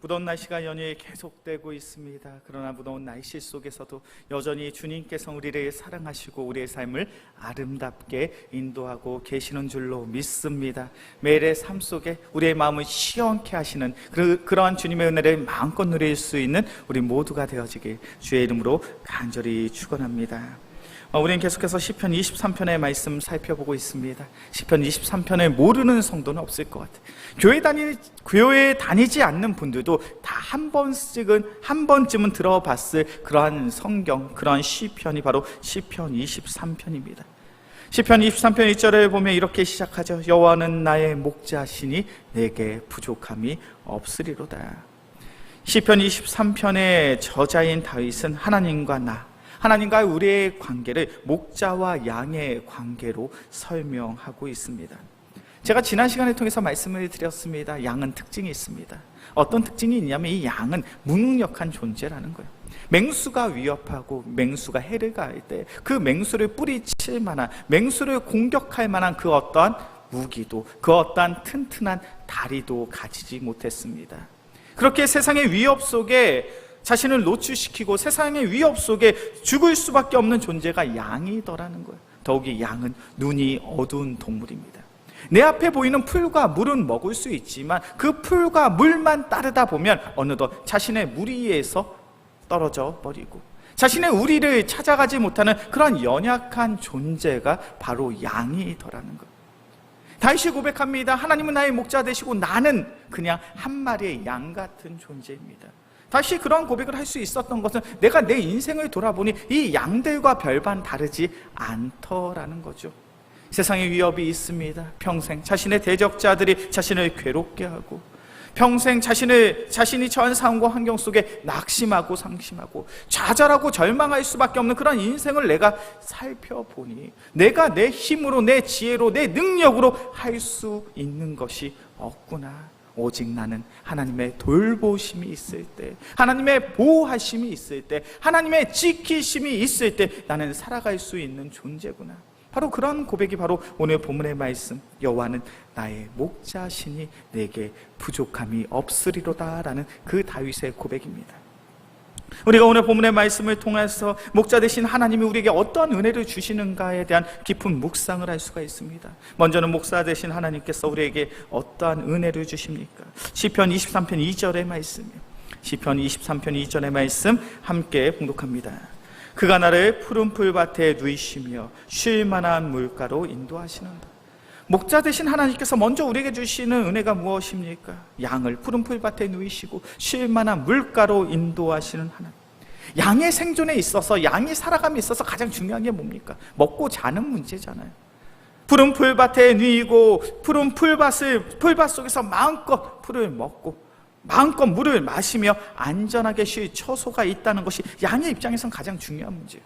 무더운 날씨가 연일 계속되고 있습니다. 그러나 무더운 날씨 속에서도 여전히 주님께서 우리를 사랑하시고 우리의 삶을 아름답게 인도하고 계시는 줄로 믿습니다. 매일의 삶 속에 우리의 마음을 시원케 하시는 그러한 주님의 은혜를 마음껏 누릴 수 있는 우리 모두가 되어지길 주의 이름으로 간절히 축원합니다. 우리는 계속해서 시편 23편의 말씀 살펴보고 있습니다. 시편 23편을 모르는 성도는 없을 것 같아요. 교회에 다니지 않는 분들도 다 한 번쯤은 들어봤을 그러한 성경, 그러한 시편이 바로 시편 23편입니다. 시편 23편 1절을 보면 이렇게 시작하죠. 여호와는 나의 목자시니 내게 부족함이 없으리로다. 시편 23편의 저자인 다윗은 하나님과 우리의 관계를 목자와 양의 관계로 설명하고 있습니다. 제가 지난 시간을 통해서 말씀을 드렸습니다. 양은 특징이 있습니다. 어떤 특징이 있냐면 이 양은 무능력한 존재라는 거예요. 맹수가 위협하고 맹수가 해를 가할 때 그 맹수를 뿌리칠 만한, 맹수를 공격할 만한 그 어떠한 무기도, 그 어떠한 튼튼한 다리도 가지지 못했습니다. 그렇게 세상의 위협 속에 자신을 노출시키고 세상의 위협 속에 죽을 수밖에 없는 존재가 양이더라는 거예요. 더욱이 양은 눈이 어두운 동물입니다. 내 앞에 보이는 풀과 물은 먹을 수 있지만 그 풀과 물만 따르다 보면 어느덧 자신의 무리에서 떨어져 버리고 자신의 우리를 찾아가지 못하는 그런 연약한 존재가 바로 양이더라는 거예요. 다윗이 고백합니다. 하나님은 나의 목자 되시고 나는 그냥 한 마리의 양 같은 존재입니다. 다시 그런 고백을 할 수 있었던 것은 내가 내 인생을 돌아보니 이 양들과 별반 다르지 않더라는 거죠. 세상에 위협이 있습니다. 평생 자신의 대적자들이 자신을 괴롭게 하고 평생 자신이 처한 상황과 환경 속에 낙심하고 상심하고 좌절하고 절망할 수밖에 없는 그런 인생을 내가 살펴보니 내가 내 힘으로, 내 지혜로, 내 능력으로 할 수 있는 것이 없구나. 오직 나는 하나님의 돌보심이 있을 때, 하나님의 보호하심이 있을 때, 하나님의 지키심이 있을 때 나는 살아갈 수 있는 존재구나. 바로 그런 고백이 바로 오늘 본문의 말씀, 여호와는 나의 목자시니 내게 부족함이 없으리로다 라는 그 다윗의 고백입니다. 우리가 오늘 본문의 말씀을 통해서 목자 되신 하나님이 우리에게 어떠한 은혜를 주시는가에 대한 깊은 묵상을 할 수가 있습니다. 먼저는 목자 되신 하나님께서 우리에게 어떠한 은혜를 주십니까? 시편 23편 2절의 말씀이요. 시편 23편 2절의 말씀 함께 봉독합니다. 그가 나를 푸른 풀밭에 누이시며 쉴 만한 물가로 인도하시는다. 목자 되신 하나님께서 먼저 우리에게 주시는 은혜가 무엇입니까? 양을 푸른 풀밭에 누이시고 쉴 만한 물가로 인도하시는 하나님. 양의 생존에 있어서, 양이 살아감에 있어서 가장 중요한 게 뭡니까? 먹고 자는 문제잖아요. 푸른 풀밭에 누이고 푸른 풀밭 속에서 마음껏 풀을 먹고 마음껏 물을 마시며 안전하게 쉴 처소가 있다는 것이 양의 입장에선 가장 중요한 문제예요.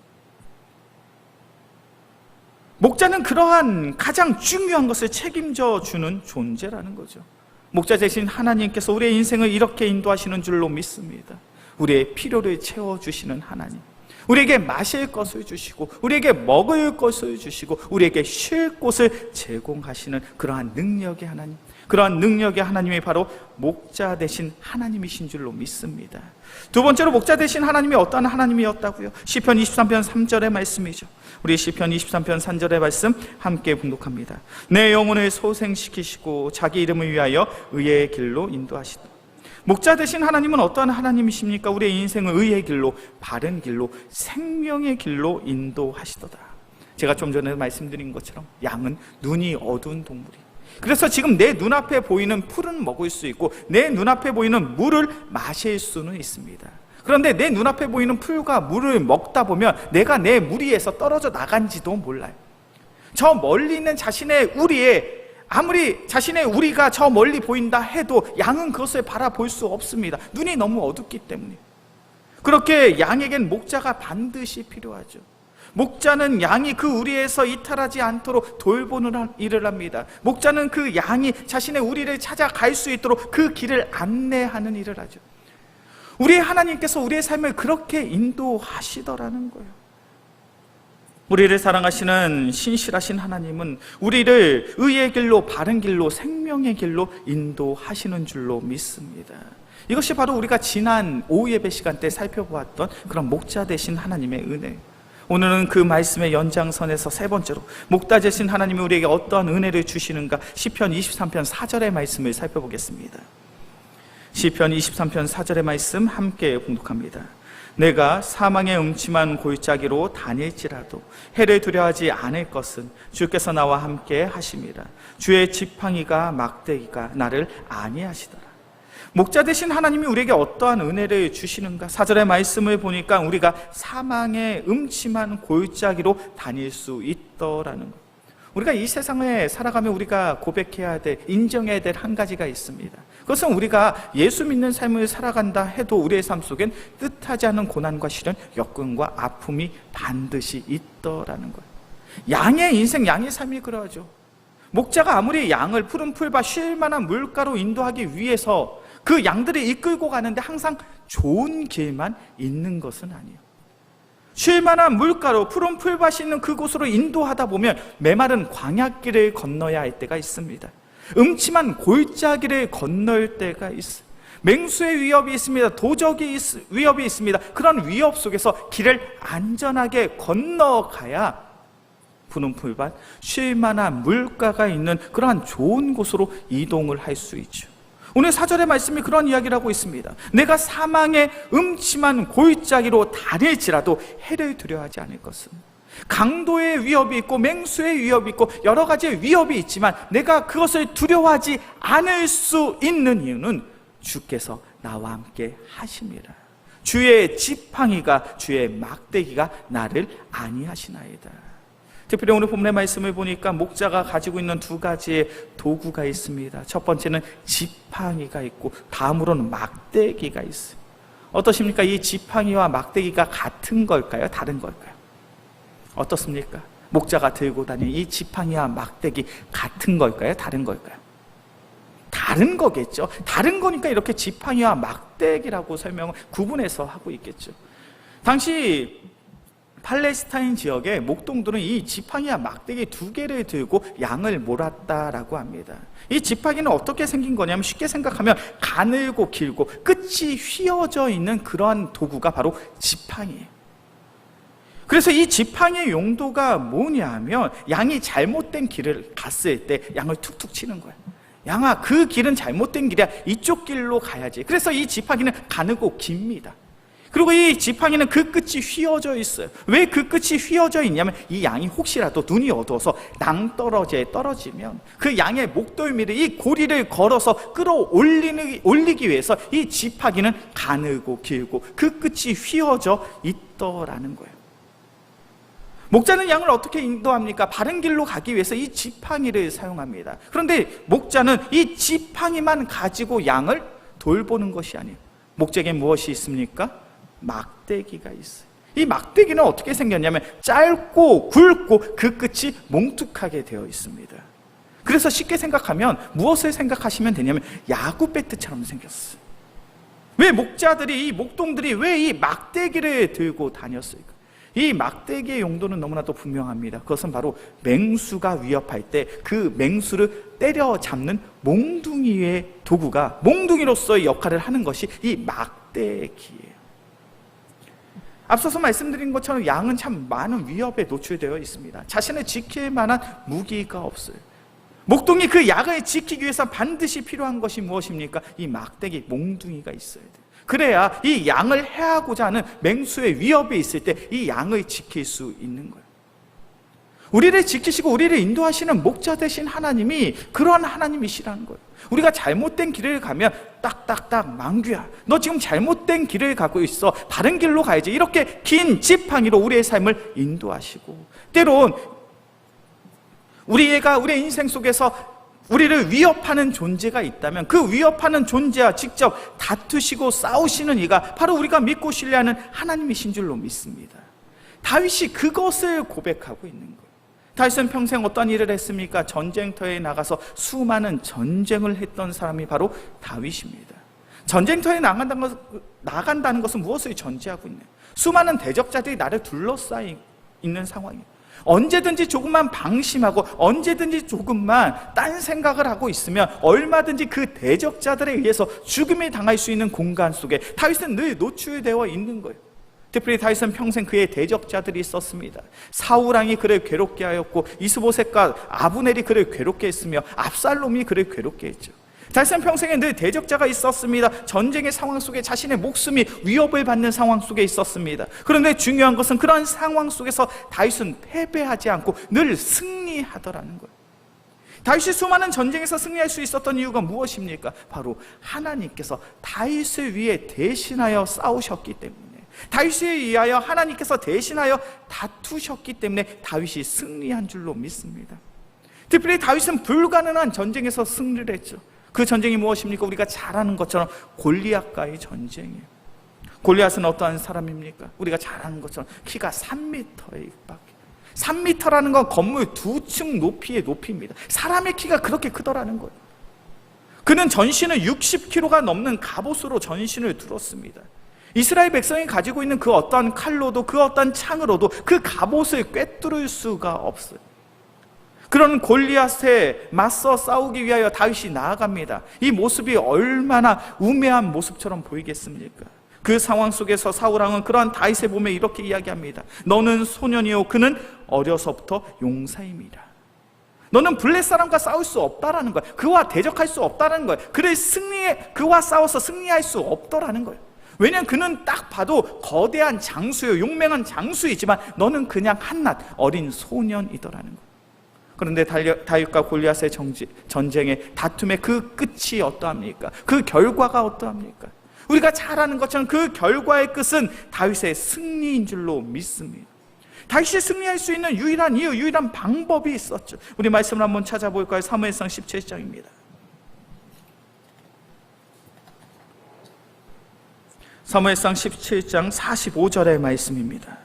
목자는 그러한 가장 중요한 것을 책임져 주는 존재라는 거죠. 목자 되신 하나님께서 우리의 인생을 이렇게 인도하시는 줄로 믿습니다. 우리의 필요를 채워주시는 하나님, 우리에게 마실 것을 주시고 우리에게 먹을 것을 주시고 우리에게 쉴 곳을 제공하시는 그러한 능력의 하나님, 그러한 능력의 하나님이 바로 목자 되신 하나님이신 줄로 믿습니다. 두 번째로 목자 되신 하나님이 어떠한 하나님이었다고요? 시편 23편 3절의 말씀이죠. 우리 시편 23편 3절의 말씀 함께 봉독합니다. 내 영혼을 소생시키시고 자기 이름을 위하여 의의 길로 인도하시다. 목자 되신 하나님은 어떠한 하나님이십니까? 우리의 인생을 의의 길로, 바른 길로, 생명의 길로 인도하시도다. 제가 좀 전에 말씀드린 것처럼 양은 눈이 어두운 동물이, 그래서 지금 내 눈앞에 보이는 풀은 먹을 수 있고 내 눈앞에 보이는 물을 마실 수는 있습니다. 그런데 내 눈앞에 보이는 풀과 물을 먹다 보면 내가 내 무리에서 떨어져 나간지도 몰라요. 저 멀리 있는 자신의 우리에, 아무리 자신의 우리가 저 멀리 보인다 해도 양은 그것을 바라볼 수 없습니다. 눈이 너무 어둡기 때문에. 그렇게 양에겐 목자가 반드시 필요하죠. 목자는 양이 그 우리에서 이탈하지 않도록 돌보는 일을 합니다. 목자는 그 양이 자신의 우리를 찾아갈 수 있도록 그 길을 안내하는 일을 하죠. 우리 하나님께서 우리의 삶을 그렇게 인도하시더라는 거예요. 우리를 사랑하시는 신실하신 하나님은 우리를 의의 길로, 바른 길로, 생명의 길로 인도하시는 줄로 믿습니다. 이것이 바로 우리가 지난 오후 예배 시간 때 살펴보았던 그런 목자 되신 하나님의 은혜. 오늘은 그 말씀의 연장선에서 세 번째로 목자 되신 하나님이 우리에게 어떠한 은혜를 주시는가, 시편 23편 4절의 말씀을 살펴보겠습니다. 시편 23편 4절의 말씀 함께 봉독합니다. 내가 사망의 음침한 골짜기로 다닐지라도 해를 두려워하지 않을 것은 주께서 나와 함께 하심이라. 주의 지팡이가 막대기가 나를 안위하시더라. 목자 되신 하나님이 우리에게 어떠한 은혜를 주시는가? 4절의 말씀을 보니까 우리가 사망의 음침한 골짜기로 다닐 수 있더라는 것. 우리가 이 세상에 살아가며 우리가 고백해야 될, 인정해야 될 한 가지가 있습니다. 그것은 우리가 예수 믿는 삶을 살아간다 해도 우리의 삶 속엔 뜻하지 않은 고난과 시련, 역경과 아픔이 반드시 있더라는 거예요. 양의 인생, 양의 삶이 그러하죠. 목자가 아무리 양을 푸른 풀밭 쉴 만한 물가로 인도하기 위해서 그 양들을 이끌고 가는데 항상 좋은 길만 있는 것은 아니에요. 쉴 만한 물가로 푸른 풀밭이 있는 그곳으로 인도하다 보면 메마른 광야길을 건너야 할 때가 있습니다. 음침한 골짜기를 건널 때가 있어요. 맹수의 위협이 있습니다. 도적의 위협이 있습니다. 그런 위협 속에서 길을 안전하게 건너가야 푸른 풀밭, 쉴 만한 물가가 있는 그러한 좋은 곳으로 이동을 할 수 있죠. 오늘 4절의 말씀이 그런 이야기를 하고 있습니다. 내가 사망의 음침한 골짜기로 다닐지라도 해를 두려워하지 않을 것은, 강도의 위협이 있고 맹수의 위협이 있고 여러 가지의 위협이 있지만 내가 그것을 두려워하지 않을 수 있는 이유는 주께서 나와 함께 하심이라. 주의 지팡이가, 주의 막대기가 나를 안위하시나이다. 특별히 오늘 본문의 말씀을 보니까 목자가 가지고 있는 두 가지의 도구가 있습니다. 첫 번째는 지팡이가 있고 다음으로는 막대기가 있어요. 어떠십니까? 이 지팡이와 막대기가 같은 걸까요? 다른 걸까요? 어떻습니까? 목자가 들고 다니는 이 지팡이와 막대기 같은 걸까요? 다른 걸까요? 다른 거겠죠. 다른 거니까 이렇게 지팡이와 막대기라고 설명을 구분해서 하고 있겠죠. 당시 팔레스타인 지역의 목동들은 이 지팡이와 막대기 두 개를 들고 양을 몰았다라고 합니다. 이 지팡이는 어떻게 생긴 거냐면 쉽게 생각하면 가늘고 길고 끝이 휘어져 있는 그러한 도구가 바로 지팡이에요. 그래서 이 지팡이의 용도가 뭐냐면 양이 잘못된 길을 갔을 때 양을 툭툭 치는 거예요. 양아, 그 길은 잘못된 길이야. 이쪽 길로 가야지. 그래서 이 지팡이는 가늘고 깁니다. 그리고 이 지팡이는 그 끝이 휘어져 있어요. 왜 그 끝이 휘어져 있냐면 이 양이 혹시라도 눈이 어두워서 낭떠러지에 떨어지면 그 양의 목덜미를, 이 고리를 걸어서 끌어올리기 위해서 이 지팡이는 가늘고 길고 그 끝이 휘어져 있더라는 거예요. 목자는 양을 어떻게 인도합니까? 바른 길로 가기 위해서 이 지팡이를 사용합니다. 그런데 목자는 이 지팡이만 가지고 양을 돌보는 것이 아니에요. 목자에게 무엇이 있습니까? 막대기가 있어요. 이 막대기는 어떻게 생겼냐면 짧고 굵고 그 끝이 몽툭하게 되어 있습니다. 그래서 쉽게 생각하면 무엇을 생각하시면 되냐면 야구 배트처럼 생겼어요. 왜 목자들이, 이 목동들이 왜 이 막대기를 들고 다녔을까? 이 막대기의 용도는 너무나도 분명합니다. 그것은 바로 맹수가 위협할 때 그 맹수를 때려잡는 몽둥이의 도구가, 몽둥이로서의 역할을 하는 것이 이 막대기예요. 앞서서 말씀드린 것처럼 양은 참 많은 위협에 노출되어 있습니다. 자신을 지킬 만한 무기가 없어요. 목동이 그 양을 지키기 위해서 반드시 필요한 것이 무엇입니까? 이 막대기, 몽둥이가 있어야 돼요. 그래야 이 양을 해하고자 하는 맹수의 위협이 있을 때 이 양을 지킬 수 있는 거예요. 우리를 지키시고 우리를 인도하시는 목자 되신 하나님이 그러한 하나님이시라는 거예요. 우리가 잘못된 길을 가면 딱딱딱, 망규야, 너 지금 잘못된 길을 가고 있어, 다른 길로 가야지, 이렇게 긴 지팡이로 우리의 삶을 인도하시고, 때론 우리의 인생 속에서 우리를 위협하는 존재가 있다면 그 위협하는 존재와 직접 다투시고 싸우시는 이가 바로 우리가 믿고 신뢰하는 하나님이신 줄로 믿습니다. 다윗이 그것을 고백하고 있는 거예요. 다윗은 평생 어떤 일을 했습니까? 전쟁터에 나가서 수많은 전쟁을 했던 사람이 바로 다윗입니다. 전쟁터에 나간다는 것은 무엇을 전제하고 있나요? 수많은 대적자들이 나를 둘러싸여 있는 상황이에요. 언제든지 조금만 방심하고 언제든지 조금만 딴 생각을 하고 있으면 얼마든지 그 대적자들에 의해서 죽음이 당할 수 있는 공간 속에 다윗은 늘 노출되어 있는 거예요. 특별히 다윗은 평생 그의 대적자들이 있었습니다. 사울왕이 그를 괴롭게 하였고 이스보셋과 아브넬이 그를 괴롭게 했으며 압살롬이 그를 괴롭게 했죠. 다윗은 평생에 늘 대적자가 있었습니다. 전쟁의 상황 속에 자신의 목숨이 위협을 받는 상황 속에 있었습니다. 그런데 중요한 것은 그런 상황 속에서 다윗은 패배하지 않고 늘 승리하더라는 거예요. 다윗이 수많은 전쟁에서 승리할 수 있었던 이유가 무엇입니까? 바로 하나님께서 다윗을 위해 대신하여 싸우셨기 때문에, 다윗에 의하여 하나님께서 대신하여 다투셨기 때문에 다윗이 승리한 줄로 믿습니다. 특별히 다윗은 불가능한 전쟁에서 승리를 했죠. 그 전쟁이 무엇입니까? 우리가 잘 아는 것처럼 골리앗과의 전쟁이에요. 골리앗은 어떠한 사람입니까? 우리가 잘 아는 것처럼 키가 3m에 육박해요. 3m라는 건 건물 2층 높이의 높이입니다. 사람의 키가 그렇게 크더라는 거예요. 그는 전신을 60kg가 넘는 갑옷으로 전신을 둘었습니다. 이스라엘 백성이 가지고 있는 그 어떠한 칼로도 그 어떠한 창으로도 그 갑옷을 꿰뚫을 수가 없어요. 그런 골리앗에 맞서 싸우기 위하여 다윗이 나아갑니다. 이 모습이 얼마나 우매한 모습처럼 보이겠습니까? 그 상황 속에서 사울왕은 그러한 다윗의 몸에 이렇게 이야기합니다. 너는 소년이요 그는 어려서부터 용사임이라. 너는 블레 사람과 싸울 수 없다라는 거야. 그와 대적할 수 없다라는 거야. 그와 싸워서 승리할 수 없더라는 거야. 왜냐하면 그는 딱 봐도 거대한 장수요, 용맹한 장수이지만 너는 그냥 한낱 어린 소년이더라는 거야. 그런데 다윗과 골리앗의 전쟁의 다툼의 그 끝이 어떠합니까? 그 결과가 어떠합니까? 우리가 잘 아는 것처럼 그 결과의 끝은 다윗의 승리인 줄로 믿습니다. 다윗이 승리할 수 있는 유일한 이유, 유일한 방법이 있었죠. 우리 말씀을 한번 찾아볼까요? 사무엘상 17장입니다. 사무엘상 17장 45절의 말씀입니다.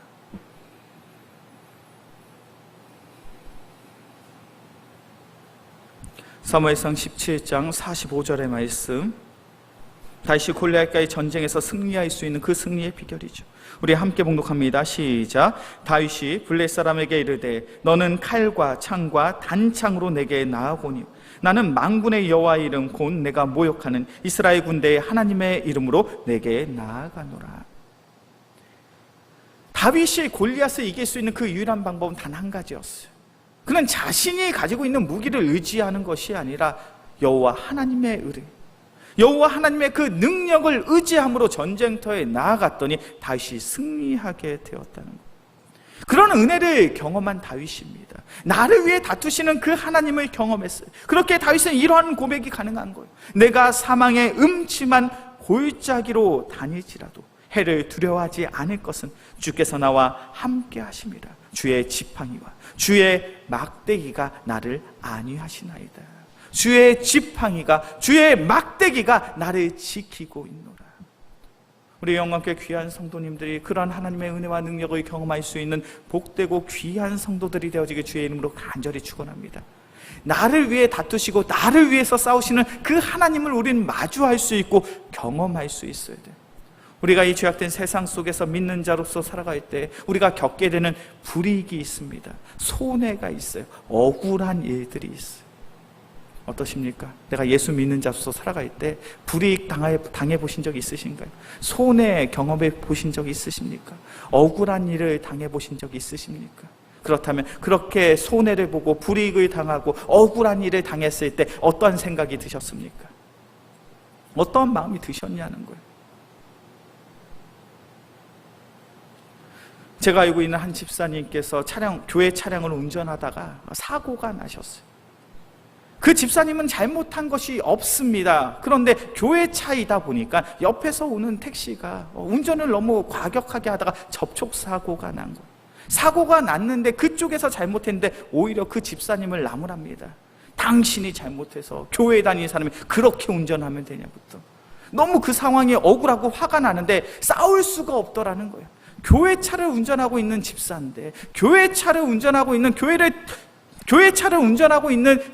사무엘상 17장 45절의 말씀, 다윗이 골리앗과의 전쟁에서 승리할 수 있는 그 승리의 비결이죠. 우리 함께 봉독합니다. 시작. 다윗이 블레 사람에게 이르되 너는 칼과 창과 단창으로 내게 나아오니 나는 만군의 여호와의 이름 곧 내가 모욕하는 이스라엘 군대의 하나님의 이름으로 내게 나아가노라. 다윗이 골리앗을 이길 수 있는 그 유일한 방법은 단 한 가지였어요. 그는 자신이 가지고 있는 무기를 의지하는 것이 아니라 여호와 하나님의 의뢰, 여호와 하나님의 그 능력을 의지함으로 전쟁터에 나아갔더니 다윗이 승리하게 되었다는 것. 그런 은혜를 경험한 다윗입니다. 나를 위해 다투시는 그 하나님을 경험했어요. 그렇게 다윗은 이러한 고백이 가능한 거예요. 내가 사망의 음침한 골짜기로 다닐지라도 해를 두려워하지 않을 것은 주께서 나와 함께 하심이라. 주의 지팡이와 주의 막대기가 나를 안위하시나이다. 주의 지팡이가 주의 막대기가 나를 지키고 있노라. 우리 영광께 귀한 성도님들이 그러한 하나님의 은혜와 능력을 경험할 수 있는 복되고 귀한 성도들이 되어지길 주의 이름으로 간절히 축원합니다. 나를 위해 다투시고 나를 위해서 싸우시는 그 하나님을 우리는 마주할 수 있고 경험할 수 있어야 돼요. 우리가 이 죄악된 세상 속에서 믿는 자로서 살아갈 때 우리가 겪게 되는 불이익이 있습니다. 손해가 있어요. 억울한 일들이 있어요. 어떠십니까? 내가 예수 믿는 자로서 살아갈 때 불이익 당해보신 적이 있으신가요? 손해 경험해 보신 적이 있으십니까? 억울한 일을 당해보신 적이 있으십니까? 그렇다면 그렇게 손해를 보고 불이익을 당하고 억울한 일을 당했을 때 어떠한 생각이 드셨습니까? 어떠한 마음이 드셨냐는 거예요. 제가 알고 있는 한 집사님께서 교회 차량을 운전하다가 사고가 나셨어요. 그 집사님은 잘못한 것이 없습니다. 그런데 교회 차이다 보니까 옆에서 오는 택시가 운전을 너무 과격하게 하다가 접촉사고가 난 거예요. 사고가 났는데 그쪽에서 잘못했는데 오히려 그 집사님을 나무랍니다. 당신이 잘못해서 교회 다니는 사람이 그렇게 운전하면 되냐부터. 너무 그 상황이 억울하고 화가 나는데 싸울 수가 없더라는 거예요. 교회 차를 운전하고 있는 집사인데, 교회 차를 운전하고 있는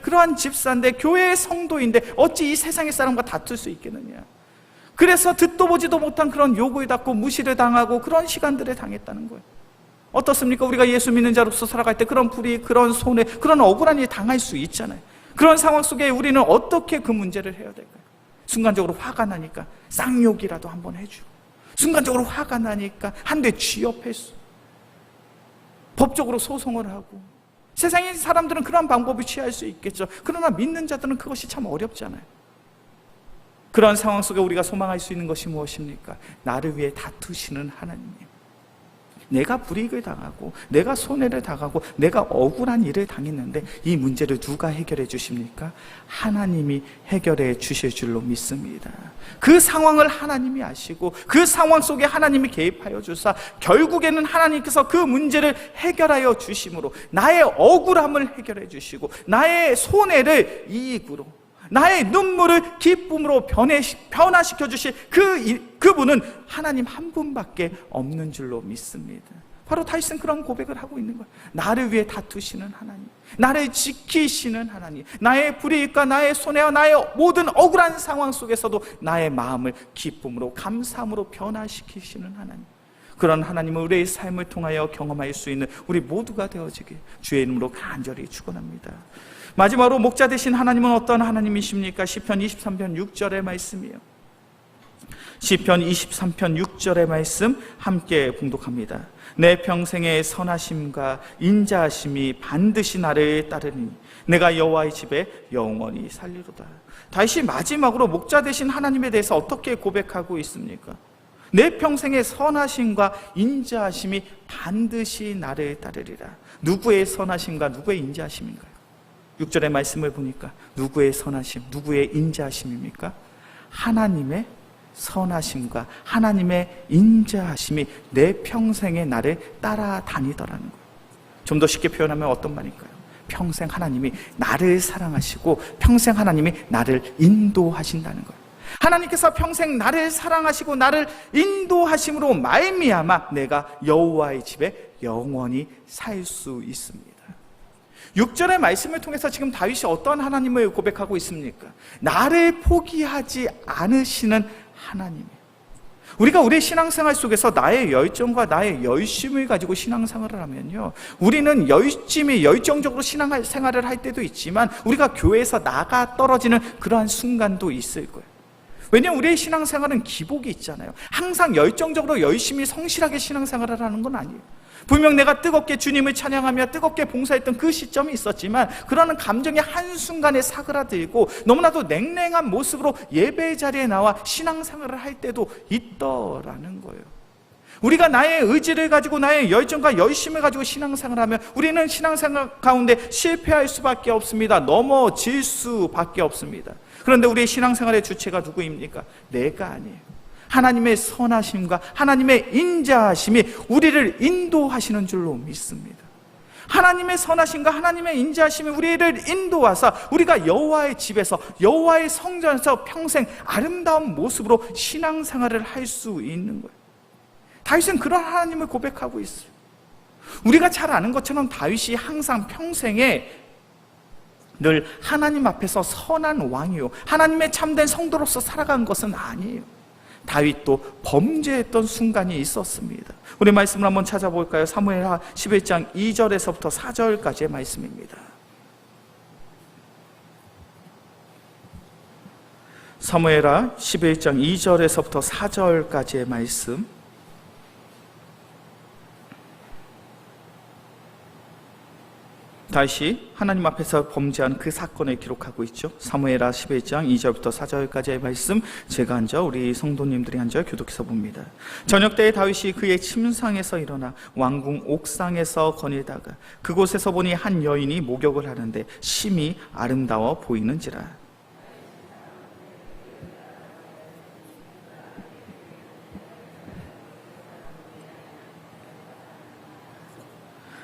그러한 집사인데, 교회의 성도인데 어찌 이 세상의 사람과 다툴 수 있겠느냐. 그래서 듣도 보지도 못한 그런 욕을 받고 무시를 당하고 그런 시간들을 당했다는 거예요. 어떻습니까? 우리가 예수 믿는 자로서 살아갈 때 그런 불의, 그런 손해, 그런 억울한 일이 당할 수 있잖아요. 그런 상황 속에 우리는 어떻게 그 문제를 해야 될까요? 순간적으로 화가 나니까 쌍욕이라도 한번 해주고, 순간적으로 화가 나니까 한 대 쥐업했어, 법적으로 소송을 하고. 세상의 사람들은 그런 방법을 취할 수 있겠죠. 그러나 믿는 자들은 그것이 참 어렵잖아요. 그런 상황 속에 우리가 소망할 수 있는 것이 무엇입니까? 나를 위해 다투시는 하나님. 내가 불이익을 당하고 내가 손해를 당하고 내가 억울한 일을 당했는데 이 문제를 누가 해결해 주십니까? 하나님이 해결해 주실 줄로 믿습니다. 그 상황을 하나님이 아시고 그 상황 속에 하나님이 개입하여 주사 결국에는 하나님께서 그 문제를 해결하여 주심으로 나의 억울함을 해결해 주시고 나의 손해를 이익으로, 나의 눈물을 기쁨으로 변화시켜 주실 그분은 하나님 한 분밖에 없는 줄로 믿습니다. 바로 다윗은 그런 고백을 하고 있는 거예요. 나를 위해 다투시는 하나님, 나를 지키시는 하나님, 나의 불이익과 나의 손해와 나의 모든 억울한 상황 속에서도 나의 마음을 기쁨으로, 감사함으로 변화시키시는 하나님. 그런 하나님을 우리의 삶을 통하여 경험할 수 있는 우리 모두가 되어지길 주의 이름으로 간절히 축원합니다. 마지막으로 목자 되신 하나님은 어떤 하나님이십니까? 시편 23편 6절의 말씀이에요. 시편 23편 6절의 말씀 함께 봉독합니다. 내 평생의 선하심과 인자하심이 반드시 나를 따르니 내가 여호와의 집에 영원히 살리로다. 다시 마지막으로 목자 되신 하나님에 대해서 어떻게 고백하고 있습니까? 내 평생의 선하심과 인자하심이 반드시 나를 따르리라. 누구의 선하심과 누구의 인자하심인가요? 6절의 말씀을 보니까 누구의 선하심, 누구의 인자하심입니까? 하나님의 선하심과 하나님의 인자하심이 내 평생에 나를 따라다니더라는 거예요. 좀 더 쉽게 표현하면 어떤 말일까요? 평생 하나님이 나를 사랑하시고 평생 하나님이 나를 인도하신다는 거예요. 하나님께서 평생 나를 사랑하시고 나를 인도하심으로 말미암아 내가 여호와의 집에 영원히 살 수 있습니다. 6절의 말씀을 통해서 지금 다윗이 어떤 하나님을 고백하고 있습니까? 나를 포기하지 않으시는 하나님. 우리가 우리의 신앙생활 속에서 나의 열정과 나의 열심을 가지고 신앙생활을 하면요, 우리는 열정적으로 신앙생활을 할 때도 있지만 우리가 교회에서 나가 떨어지는 그러한 순간도 있을 거예요. 왜냐하면 우리의 신앙생활은 기복이 있잖아요. 항상 열정적으로 열심히 성실하게 신앙생활을 하는 건 아니에요. 분명 내가 뜨겁게 주님을 찬양하며 뜨겁게 봉사했던 그 시점이 있었지만 그러는 감정이 한순간에 사그라들고 너무나도 냉랭한 모습으로 예배 자리에 나와 신앙생활을 할 때도 있더라는 거예요. 우리가 나의 의지를 가지고 나의 열정과 열심을 가지고 신앙생활을 하면 우리는 신앙생활 가운데 실패할 수밖에 없습니다. 넘어질 수밖에 없습니다. 그런데 우리의 신앙생활의 주체가 누구입니까? 내가 아니에요. 하나님의 선하심과 하나님의 인자하심이 우리를 인도하시는 줄로 믿습니다. 하나님의 선하심과 하나님의 인자하심이 우리를 인도하사 우리가 여호와의 집에서, 여호와의 성전에서 평생 아름다운 모습으로 신앙생활을 할 수 있는 거예요. 다윗은 그런 하나님을 고백하고 있어요. 우리가 잘 아는 것처럼 다윗이 항상 평생에 늘 하나님 앞에서 선한 왕이요, 하나님의 참된 성도로서 살아간 것은 아니에요. 다윗도 범죄했던 순간이 있었습니다. 우리 말씀을 한번 찾아볼까요? 사무엘하 11장 2절에서부터 4절까지의 말씀입니다. 사무엘하 11장 2절에서부터 4절까지의 말씀, 다시 하나님 앞에서 범죄한 그 사건을 기록하고 있죠. 사무엘하 11장 2절부터 4절까지의 말씀, 제가 앉아 우리 성도님들이 앉아 교독해서 봅니다. 저녁 때에 다윗이 그의 침상에서 일어나 왕궁 옥상에서 거닐다가 그곳에서 보니 한 여인이 목욕을 하는데 심히 아름다워 보이는지라.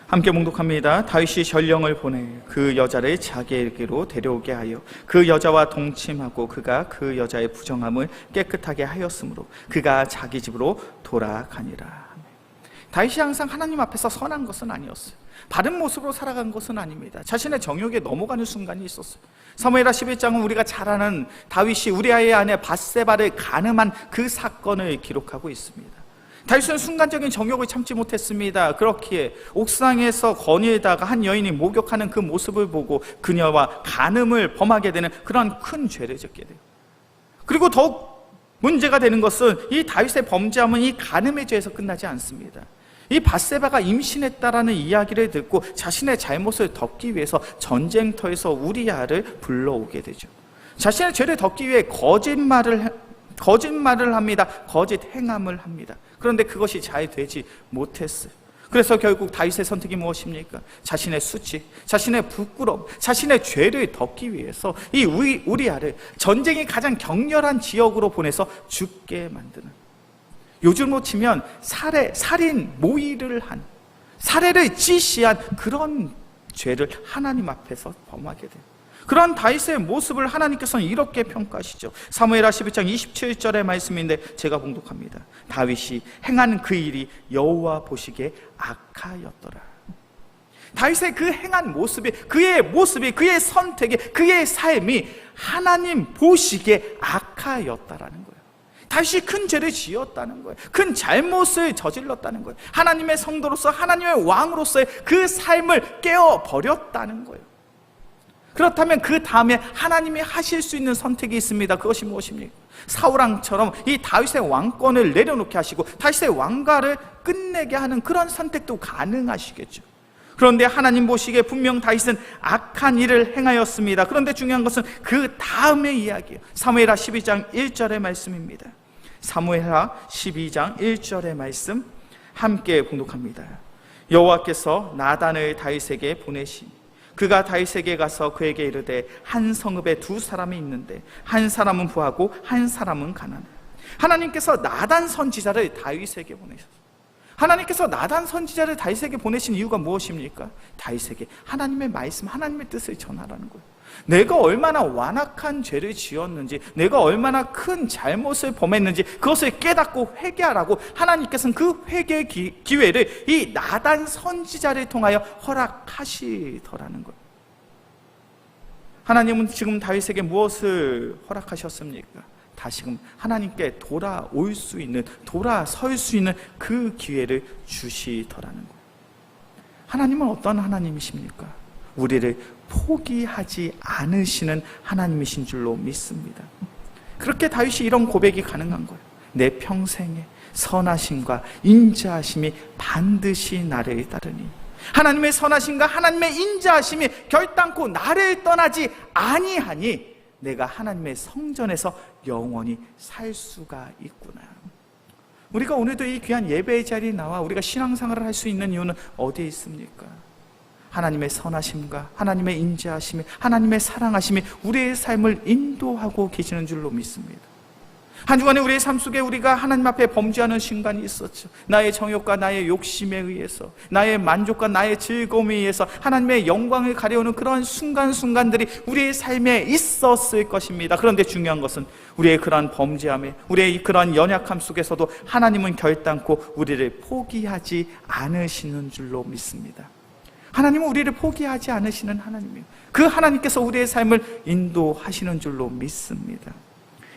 함께 봉독합니다. 다윗이 전령을 보내 그 여자를 자기에게로 데려오게 하여 그 여자와 동침하고 그가 그 여자의 부정함을 깨끗하게 하였으므로 그가 자기 집으로 돌아가니라. 다윗이 항상 하나님 앞에서 선한 것은 아니었어요. 바른 모습으로 살아간 것은 아닙니다. 자신의 정욕에 넘어가는 순간이 있었어요. 사무엘하 11장은 우리가 잘 아는 다윗이 우리아의 아내 밧세바를 간음한 그 사건을 기록하고 있습니다. 다윗은 순간적인 정욕을 참지 못했습니다. 그렇기에 옥상에서 거니에다가 한 여인이 목욕하는 그 모습을 보고 그녀와 간음을 범하게 되는 그런 큰 죄를 짓게 돼요. 그리고 더욱 문제가 되는 것은 이 다윗의 범죄함은 이 간음의 죄에서 끝나지 않습니다. 이 밧세바가 임신했다라는 이야기를 듣고 자신의 잘못을 덮기 위해서 전쟁터에서 우리아를 불러오게 되죠. 자신의 죄를 덮기 위해 거짓말을 합니다. 거짓 행함을 합니다. 그런데 그것이 잘 되지 못했어요. 그래서 결국 다윗의 선택이 무엇입니까? 자신의 수치, 자신의 부끄러움, 자신의 죄를 덮기 위해서 이 우리아를 전쟁이 가장 격렬한 지역으로 보내서 죽게 만드는, 요즘으로 치면 살인, 모의를 한, 살해를 지시한 그런 죄를 하나님 앞에서 범하게 돼요. 그런 다윗의 모습을 하나님께서는 이렇게 평가하시죠. 사무엘하 11장 27절의 말씀인데 제가 봉독합니다. 다윗이 행한 그 일이 여호와 보시기에 악하였더라. 다윗의 그 행한 모습이, 그의 선택이, 그의 삶이 하나님 보시기에 악하였다라는 거예요. 다윗이 큰 죄를 지었다는 거예요. 큰 잘못을 저질렀다는 거예요. 하나님의 성도로서, 하나님의 왕으로서의 그 삶을 깨어버렸다는 거예요. 그렇다면 그 다음에 하나님이 하실 수 있는 선택이 있습니다. 그것이 무엇입니까? 사울왕처럼 이 다윗의 왕권을 내려놓게 하시고 다윗의 왕가를 끝내게 하는 그런 선택도 가능하시겠죠. 그런데 하나님 보시기에 분명 다윗은 악한 일을 행하였습니다. 그런데 중요한 것은 그 다음의 이야기예요. 사무엘하 12장 1절의 말씀입니다. 사무엘하 12장 1절의 말씀 함께 봉독합니다. 여호와께서 나단을 다윗에게 보내시니 그가 다윗에게 가서 그에게 이르되 한 성읍에 두 사람이 있는데 한 사람은 부하고 한 사람은 가난해. 하나님께서 나단 선지자를 다윗에게 보내셨어요. 하나님께서 나단 선지자를 다윗에게 보내신 이유가 무엇입니까? 다윗에게 하나님의 말씀, 하나님의 뜻을 전하라는 거예요. 내가 얼마나 완악한 죄를 지었는지, 내가 얼마나 큰 잘못을 범했는지 그것을 깨닫고 회개하라고 하나님께서는 그 회개의 기회를 이 나단 선지자를 통하여 허락하시더라는 거예요. 하나님은 지금 다윗에게 무엇을 허락하셨습니까? 다시금 하나님께 돌아올 수 있는, 돌아설 수 있는 그 기회를 주시더라는 거예요. 하나님은 어떤 하나님이십니까? 우리를 포기하지 않으시는 하나님이신 줄로 믿습니다. 그렇게 다윗이 이런 고백이 가능한 거예요. 내 평생에 선하심과 인자하심이 반드시 나를 따르니, 하나님의 선하심과 하나님의 인자하심이 결단코 나를 떠나지 아니하니 내가 하나님의 성전에서 영원히 살 수가 있구나. 우리가 오늘도 이 귀한 예배의 자리에 나와 우리가 신앙생활을 할 수 있는 이유는 어디에 있습니까? 하나님의 선하심과 하나님의 인자하심이, 하나님의 사랑하심이 우리의 삶을 인도하고 계시는 줄로 믿습니다. 한 주간에 우리의 삶 속에 우리가 하나님 앞에 범죄하는 순간이 있었죠. 나의 정욕과 나의 욕심에 의해서, 나의 만족과 나의 즐거움에 의해서 하나님의 영광을 가려오는 그런 순간순간들이 우리의 삶에 있었을 것입니다. 그런데 중요한 것은 우리의 그러한 범죄함에, 우리의 그러한 연약함 속에서도 하나님은 결단코 우리를 포기하지 않으시는 줄로 믿습니다. 하나님은 우리를 포기하지 않으시는 하나님이에요. 그 하나님께서 우리의 삶을 인도하시는 줄로 믿습니다.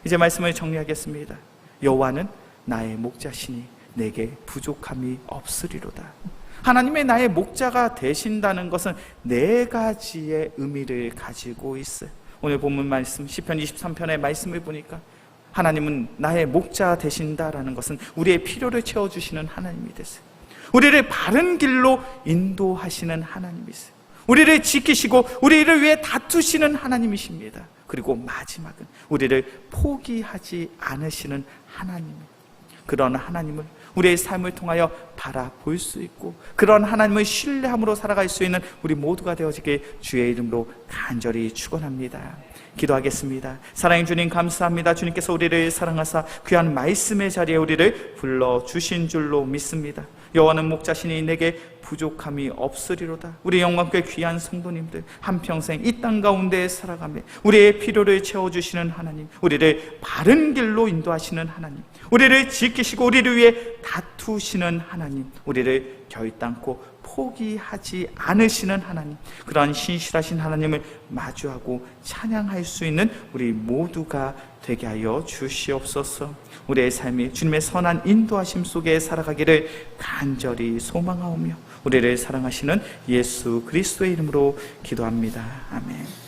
이제 말씀을 정리하겠습니다. 여호와는 나의 목자시니 내게 부족함이 없으리로다. 하나님의 나의 목자가 되신다는 것은 네 가지의 의미를 가지고 있어요. 오늘 본문 말씀 시편 23편의 말씀을 보니까 하나님은 나의 목자 되신다라는 것은 우리의 필요를 채워주시는 하나님이 되세요. 우리를 바른 길로 인도하시는 하나님이세요. 우리를 지키시고 우리를 위해 다투시는 하나님이십니다. 그리고 마지막은 우리를 포기하지 않으시는 하나님입니다. 그런 하나님을 우리의 삶을 통하여 바라볼 수 있고 그런 하나님을 신뢰함으로 살아갈 수 있는 우리 모두가 되어지길 주의 이름으로 간절히 축원합니다. 기도하겠습니다. 사랑의 주님 감사합니다. 주님께서 우리를 사랑하사 귀한 말씀의 자리에 우리를 불러주신 줄로 믿습니다. 여호와는 목자시니 내게 부족함이 없으리로다. 우리 영광께 귀한 성도님들 한평생 이 땅 가운데 살아가며 우리의 필요를 채워주시는 하나님, 우리를 바른 길로 인도하시는 하나님, 우리를 지키시고 우리를 위해 다투시는 하나님, 우리를 결단코 포기하지 않으시는 하나님, 그러한 신실하신 하나님을 마주하고 찬양할 수 있는 우리 모두가 되게 하여 주시옵소서. 우리의 삶이 주님의 선한 인도하심 속에 살아가기를 간절히 소망하오며 우리를 사랑하시는 예수 그리스도의 이름으로 기도합니다. 아멘.